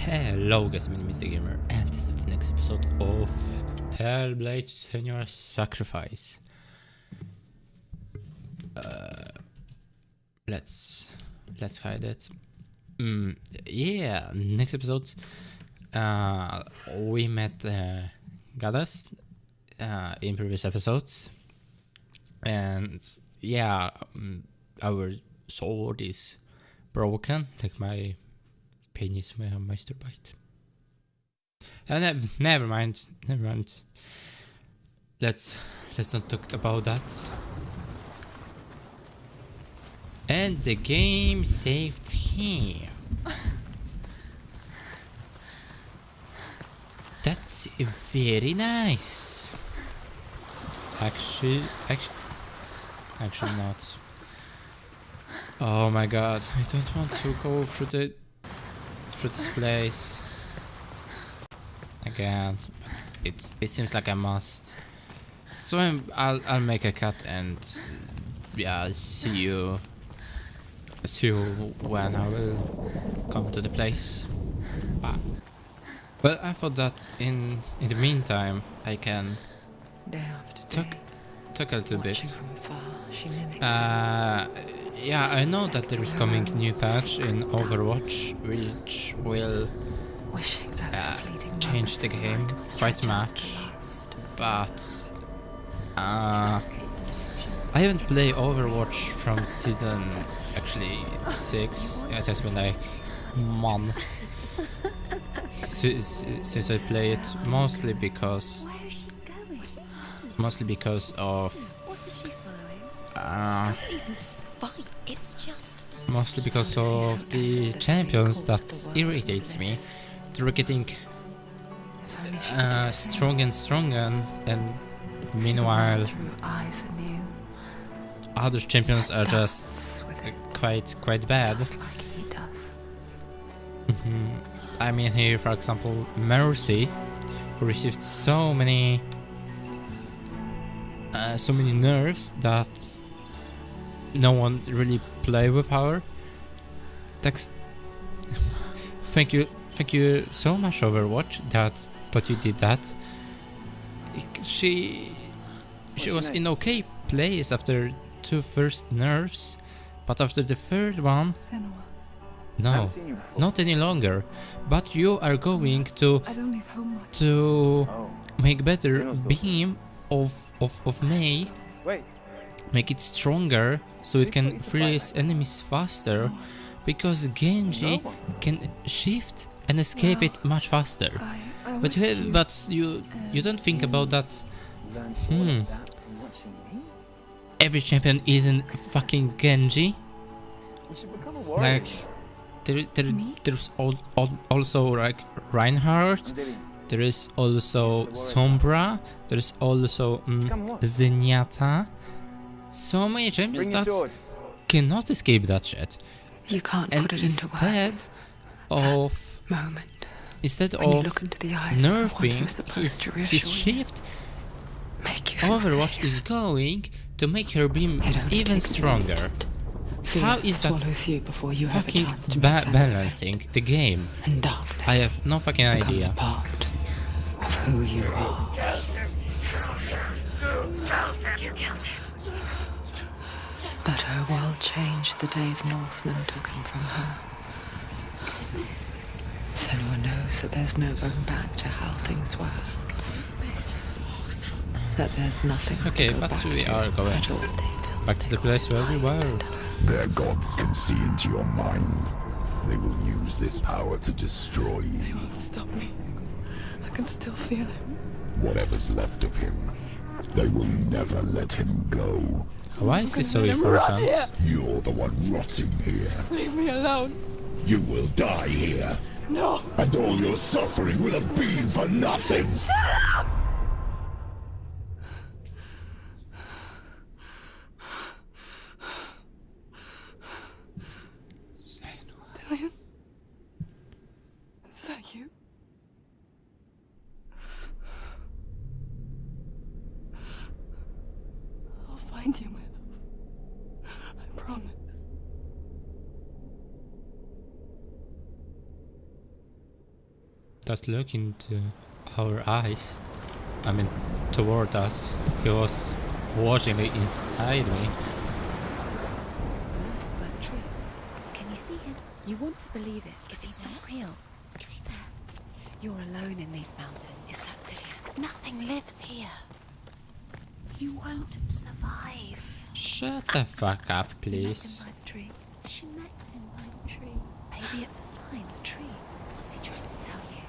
Hello guys, my name is the Gamer and this is the next episode of Hellblade Senuas Sacrifice. Let's hide it. Yeah, next episode we met goddess in previous episodes, and yeah, our sword is broken, like my penis masturbate. Never mind. Let's not talk about that. And the game saved here. That's very nice. Actually not. Oh my god, I don't want to go through this place again, but it seems like I must. So I'll make a cut and yeah, see you when I will come to the place. Bye. Well, I thought that in the meantime I can talk a little bit. Yeah, I know that there is coming new patch in Overwatch, which will change the game quite much, but I haven't played Overwatch from season 6. It has been like months since I played it, mostly because of the champions that irritates me. They're getting stronger and stronger, and meanwhile other champions are just quite bad. I mean, here for example Mercy, who received so many nerfs that no one really play with her. Thank you so much, Overwatch, that you did that. She was in okay place after 2 first nerfs, but after the third one, no, not any longer. But you are going to make better beam of Mei. Make it stronger so it can freeze enemies faster, because Genji can shift and escape it much faster. But you don't think about that. Every champion isn't fucking Genji. Like there's also like Reinhardt. There is also Sombra. There is also Zenyatta. So many champions that cannot escape that shit. You can't put it into words. Instead of nerfing his shift, Overwatch is going to make her beam even stronger. How is that fucking balancing the game? I have no fucking idea. Of who you are. But her world changed the day the Northmen took him from her. Senua knows that there's no going back to how things were. That there's nothing. Okay, but we are going back to the place where we were. Their gods can see into your mind. They will use this power to destroy you. They won't stop me. I can still feel him. Whatever's left of him, they will never let him go. Why is this so important? You're the one rotting here. Leave me alone. You will die here. No. And all your suffering will have been for nothing. Shut up! Dillion? Is that you? I'll find you, my love. I promise. that look into our eyes. I mean, toward us. He was watching it inside me. That tree. Can you see him? You want to believe it. Is he not real? Is he there? You're alone in these mountains. Is that Lydia? Nothing lives here. You won't survive. Shut the fuck up, please. She met him by the tree. She met him by the tree. Maybe it's a sign. The tree. What's he trying to tell you?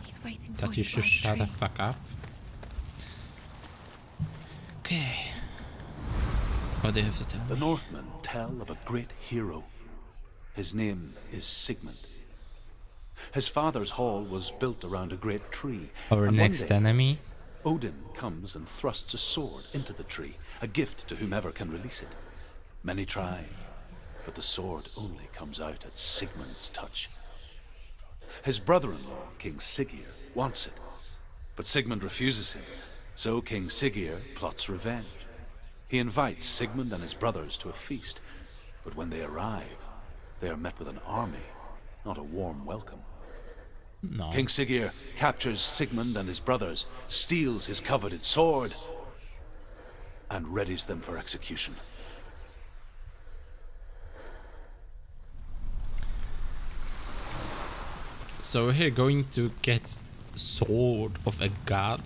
He's waiting for That you should shut the fuck up. Okay. What do you have to tell me? The Northmen tell of a great hero. His name is Sigmund. His father's hall was built around a great tree. Our and next one day, enemy. Odin comes and thrusts a sword into the tree, a gift to whomever can release it. Many try, but the sword only comes out at Sigmund's touch. His brother-in-law, King Siggeir, wants it, but Sigmund refuses him, so King Siggeir plots revenge. He invites Sigmund and his brothers to a feast, but when they arrive, they are met with an army, not a warm welcome. No. King Siggeir captures Sigmund and his brothers, steals his coveted sword, and readies them for execution. So we're here going to get sword of a god.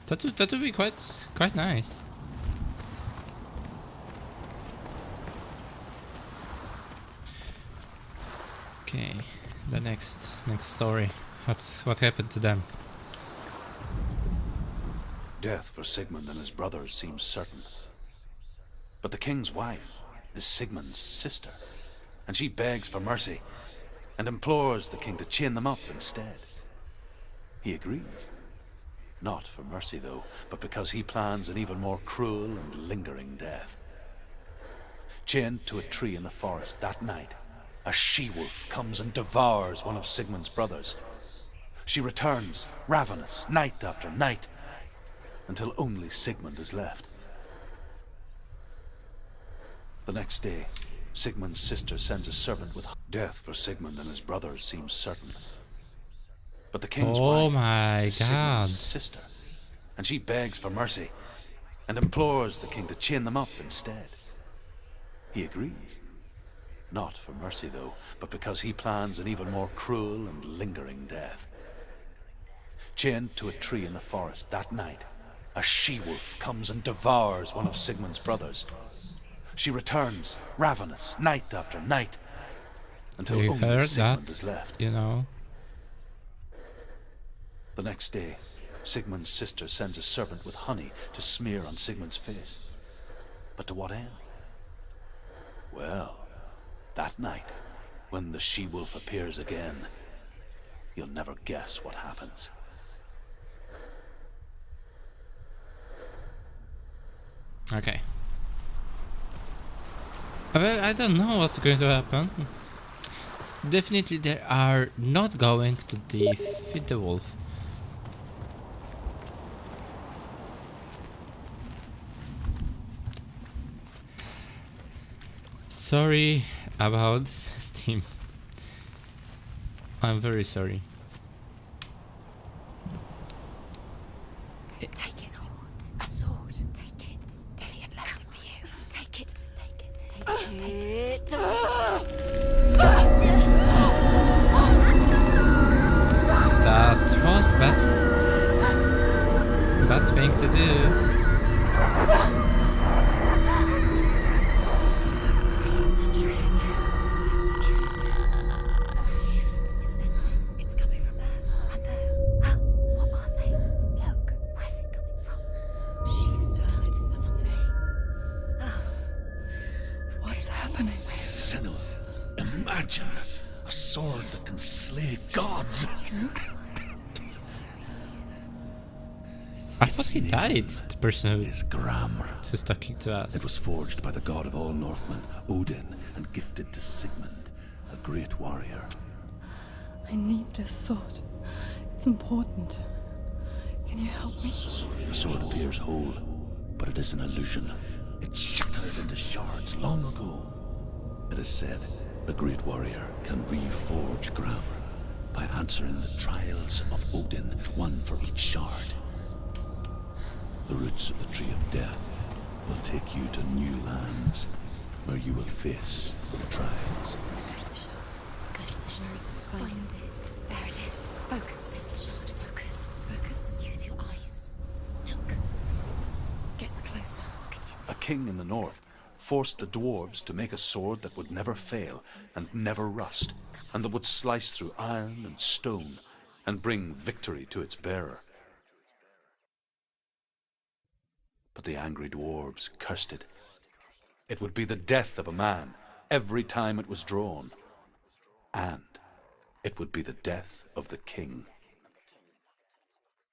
That would be quite nice. Okay, the next story. What happened to them? Death for Sigmund and his brothers seems certain. But the king's wife is Sigmund's sister, and she begs for mercy and implores the king to chain them up instead. He agrees. Not for mercy, though, but because he plans an even more cruel and lingering death. Chained to a tree in the forest that night, a she-wolf comes and devours one of Sigmund's brothers. She returns, ravenous, night after night, until only Sigmund is left. The next day, Sigmund's sister sends a servant with death for Sigmund and his brothers seems certain. But the king's wife my is god. Sigmund's sister, and she begs for mercy and implores the king to chain them up instead. He agrees. Not for mercy, though, but because he plans an even more cruel and lingering death. Chained to a tree in the forest that night, a she-wolf comes and devours one of Sigmund's brothers. She returns, ravenous, night after night, until You only heard Sigmund that, is left. you know. The next day, Sigmund's sister sends a servant with honey to smear on Sigmund's face. But to what end? Well, that night, when the she-wolf appears again, you'll never guess what happens. Okay. Well, I don't know what's going to happen. Definitely they are not going to defeat the wolf. Sorry about Steam. I'm very sorry. Take it. A sword. Take it. Dillian left it for you. Take it. Take it. Take it. That was bad thing to do. It's a trick. It's a trick. It's ending. It's coming from there. And there. Oh, what are they? Look. Where's it coming from? She started something. Oh. What's happening? Senua, imagine a sword that can slay gods. I thought he died, the person who Is grammar. is talking to us. It was forged by the god of all Northmen, Odin, and gifted to Sigmund, a great warrior. I need this sword. It's important. Can you help me? The sword appears whole, but it is an illusion. It shattered into shards long ago. It is said a great warrior can reforge grammar, by answering the trials of Odin, one for each shard. The roots of the Tree of Death will take you to new lands, where you will face the trials. Go to the shard. Find it. There it is. Focus. There's the shard. Focus. Focus. Use your eyes. Look. Get closer. Can you see? A king in the north forced the dwarves to make a sword that would never fail and never rust, and that would slice through iron and stone and bring victory to its bearer. But the angry dwarves cursed it. It would be the death of a man every time it was drawn. And it would be the death of the king.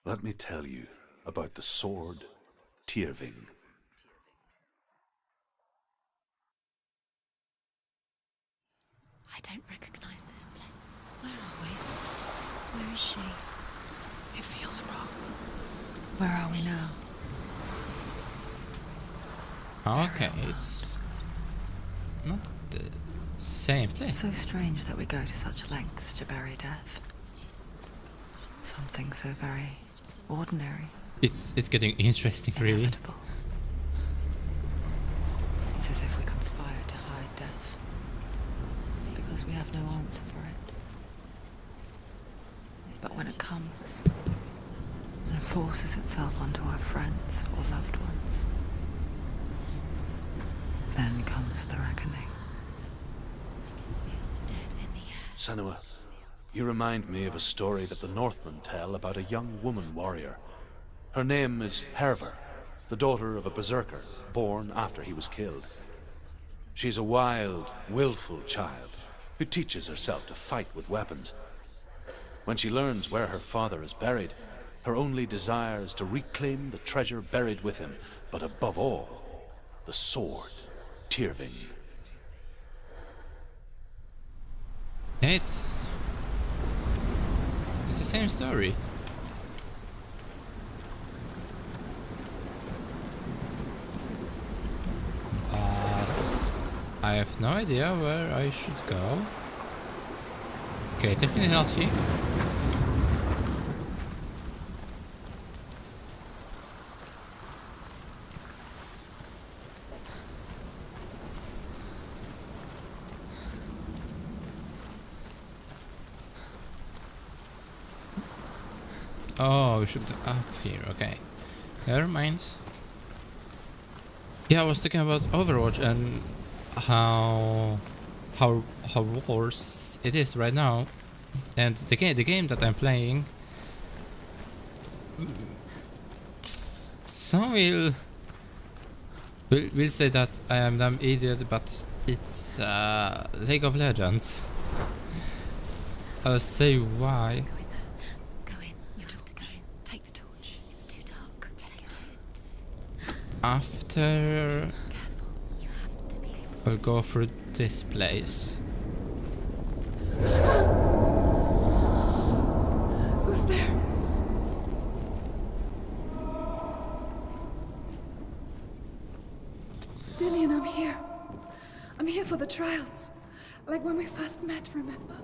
Let me tell you about the sword Tyrving. I don't recognize this place. Where are we? Where is she? It feels wrong. Where are we now? Okay, it's not the same place. So strange that we go to such lengths to bury death. Something so very ordinary. It's getting interesting, really. Inevitable. It's as if we conspire to hide death. Because we have no answer for it. But when it comes, and forces itself onto our friends or loved ones, then comes the reckoning. Dead in the air. Senua, you remind me of a story that the Northmen tell about a young woman warrior. Her name is Hervor, the daughter of a berserker born after he was killed. She's a wild, willful child who teaches herself to fight with weapons. When she learns where her father is buried, her only desire is to reclaim the treasure buried with him, but above all, the sword Tyrving. It's the same story. But I have no idea where I should go. Okay, definitely not here. Oh, we should up here, okay. Never mind. Yeah, I was talking about Overwatch and how worse it is right now. And the game that I'm playing, some will say that I am an dumb idiot, but it's League of Legends. I'll say why. Go in. You have to go in. Take the torch. It's too dark. Take it. After Careful. You have to be able we'll to go see. through this place. Who's there? Dillian, I'm here. I'm here for the trials. Like when we first met, remember?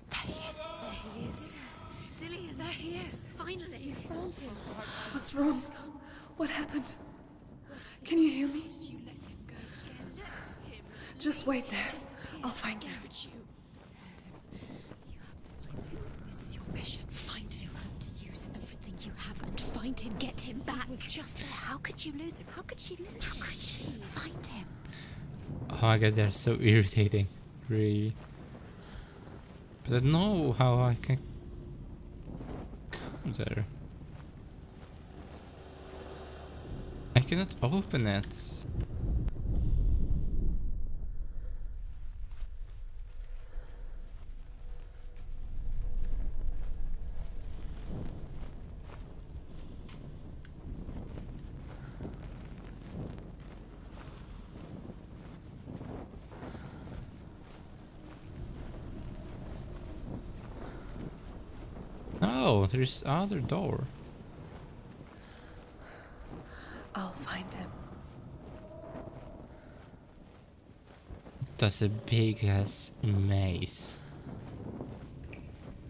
There he is. There he is. Dillian, there he is. Finally. Found him. What's wrong? What happened? Can you hear me? Did you let him go? Yeah, let him. Just wait there. I'll find you. You have to find him. This is your mission. Find him. You have to use everything you have and find him. Get him back. He was just there. How could you lose him? How could she lose him? How could she? Find him. Oh my god, they're so irritating, really. But I don't know how I can come there. I cannot open it. Oh, there's other door. I'll find him. That's a big ass maze.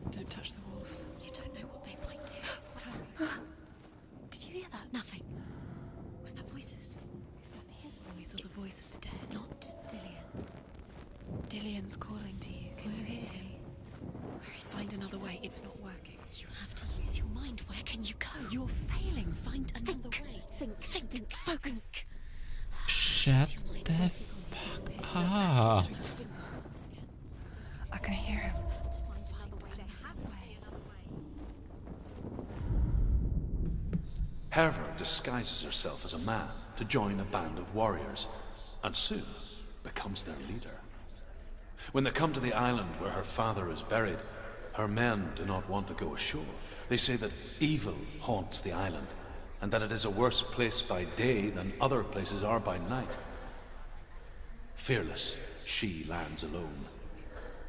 Don't touch the walls. You don't know what they might do. What's that? Did you hear that? Nothing. Was that voices? Is that his voice or the voice of the dead? Not Dillian. Dillian's calling to you. Can you Where is hear him? he? Where is Find he? another way. It's not working. You have to use your mind. Where can you go? You're failing. Find another Think. way. Think. Focus. Shut the fuck up. I can hear him. Herva disguises herself as a man to join a band of warriors, and soon becomes their leader. When they come to the island where her father is buried, her men do not want to go ashore. They say that evil haunts the island, and that it is a worse place by day than other places are by night. Fearless, she lands alone.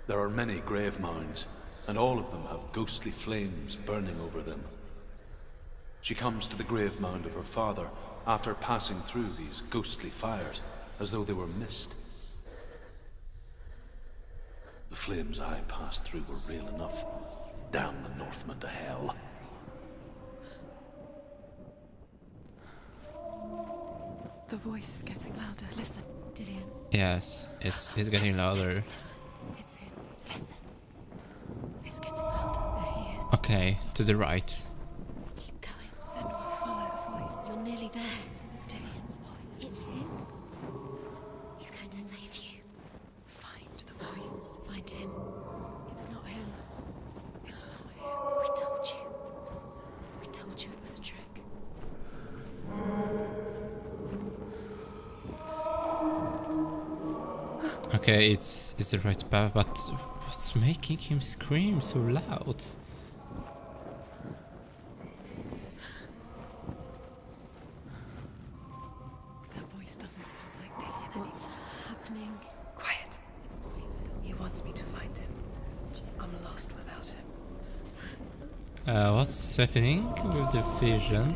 There are many grave mounds, and all of them have ghostly flames burning over them. She comes to the grave mound of her father after passing through these ghostly fires, as though they were mist. The flames I passed through were real enough. Damn the Northmen to hell. The voice is getting louder. Listen. Dillian. Yes, it's getting louder. Listen. It's him. Listen. It's getting louder. There he is. Okay, to the right. Keep going. Senua, follow the voice. You're nearly there. Dillian's voice. It's him. He's going to save you. Find the voice. Find him. It's not him. It's not him. We told you. We told you it was a trick. Okay, it's the right path, but what's making him scream so loud? That voice doesn't sound like Dillian What's happening? Quiet. It's not him. He wants me to find him. I'm lost without him. What's happening with the vision?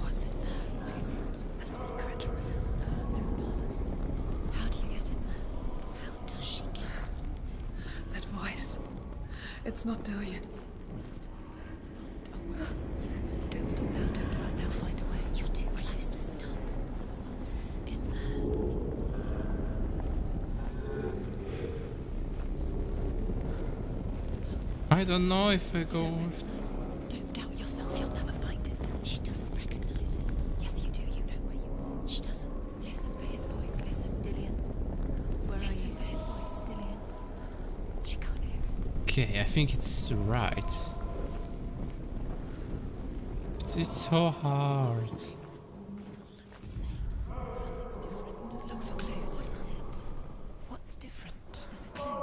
What's in there? What is it? A secret room. Boss. How do you get in there? How does she get? That voice. It's not Dillian. Don't stop now. Don't give up now. Find a way. You're too close to stop. What's in there? I don't know if I go. Don't doubt yourself. You'll never find it. She doesn't recognize it. Yes, you do. You know where you She doesn't. are. Listen for his voice. Listen. Dillian. Where are Listen you? for his voice. Dillian. She can't hear him. Okay, I think it's right. It's so hard. Looks the same. Something's different. Look for clues. What is it? What's different? There's a clue.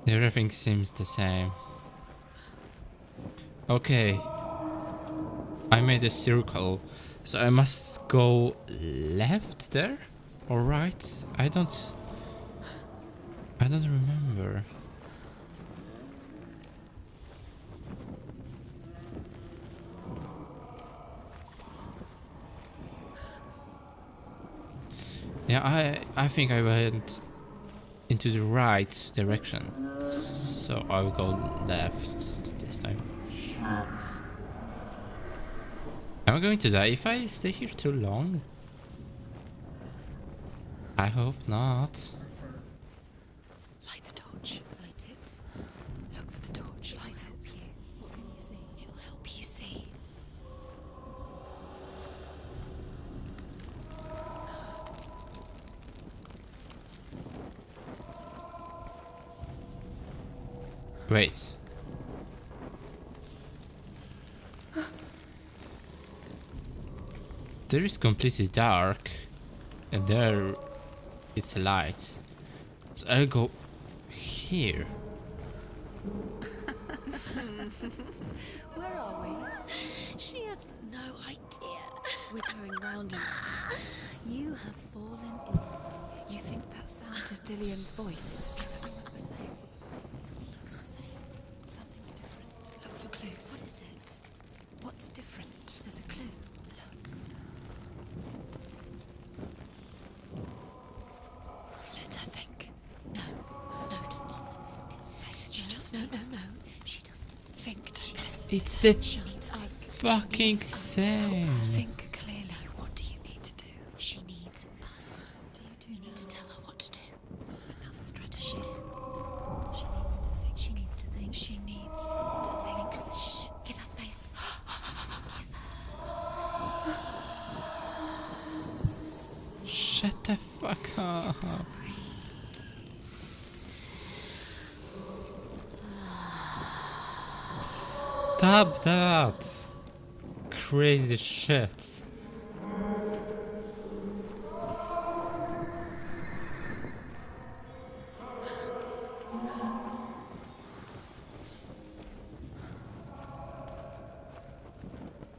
Everything seems the same. Okay. I made a circle, so I must go left there or right? I don't remember. Yeah, I think I went into the right direction, so I'll go left this time. Am I going to die if I stay here too long? I hope not. Light the torch. Light it. Look for the torch. Light it. You. What can you see? It'll help you see. Wait. There is completely dark, and there it's a light. So I'll go here. Where are we? She has no idea. We're going round in circles. You have fallen in. You think that sound is Dillian's voice? It's everything look the same. Looks the same. Something's different. Look for clues. No. She doesn't think. It's the Just us. fucking same. Think clearly. What do you need to do? She needs us. You need to tell her what to do. Another strategy. She needs to think. She needs to think. She needs to think. Shh. Give her space. Give her space. Shut the fuck up. Stop that. Crazy shit.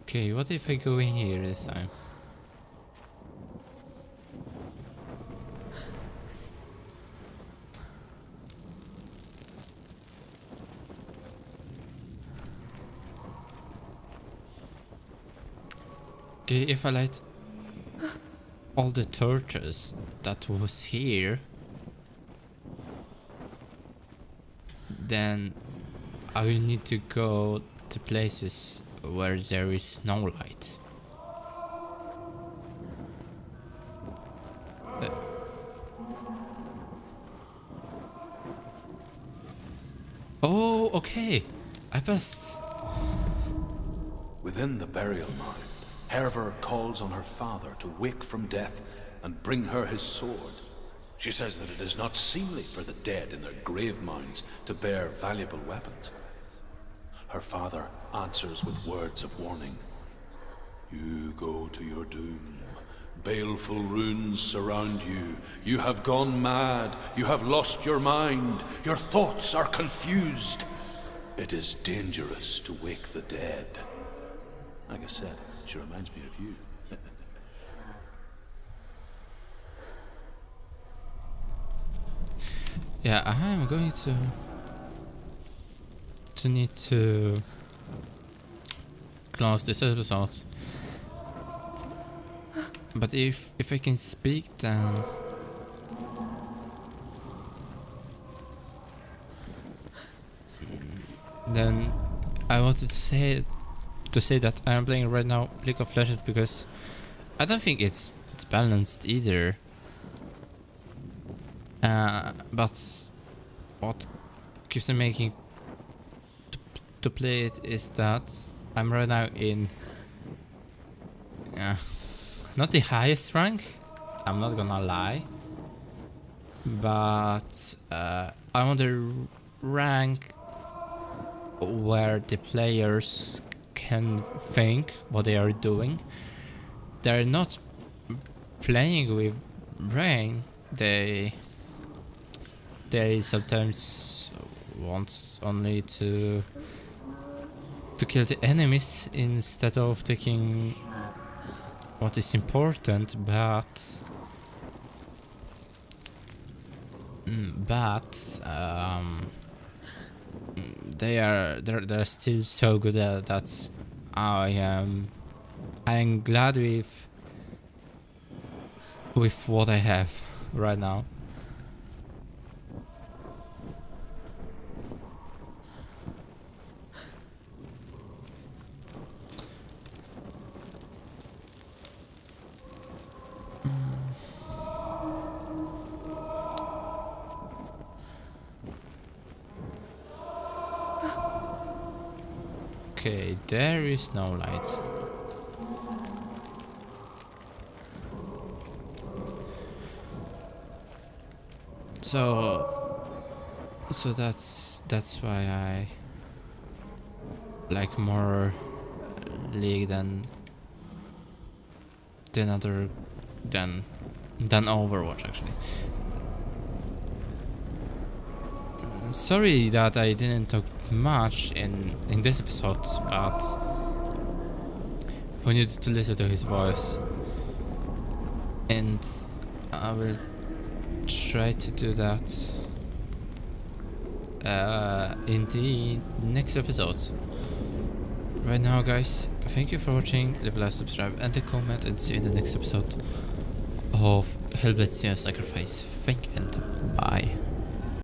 Okay, what if I go in here this time? Okay, if I light all the torches that was here, then I will need to go to places where there is no light. Oh, okay. I passed. Within the burial mound, Herver calls on her father to wake from death and bring her his sword. She says that it is not seemly for the dead in their grave mounds to bear valuable weapons. Her father answers with words of warning. You go to your doom. Baleful runes surround you. You have gone mad. You have lost your mind. Your thoughts are confused. It is dangerous to wake the dead. Like I said, she reminds me of you. Yeah, I'm going to need to close this episode. But if I can speak, then I wanted to say that I'm playing right now League of Legends because I don't think it's balanced either. But what keeps me making to play it is that I'm right now in not the highest rank, I'm not gonna lie, but I'm on the rank where the players can think what they are doing. They're not playing with brain, they sometimes want only to kill the enemies instead of taking what is important, but they're still so good at that. I am glad with what I have right now. Okay, there is no light. So that's why I like more League than Overwatch actually. Sorry that I didn't talk much in this episode, but we need to listen to his voice, and I will try to do that in the next episode. Right now, guys, thank you for watching. Leave a like, subscribe, and a comment, and see you in the next episode of Hellblade: Senuas Sacrifice. Thank you and bye.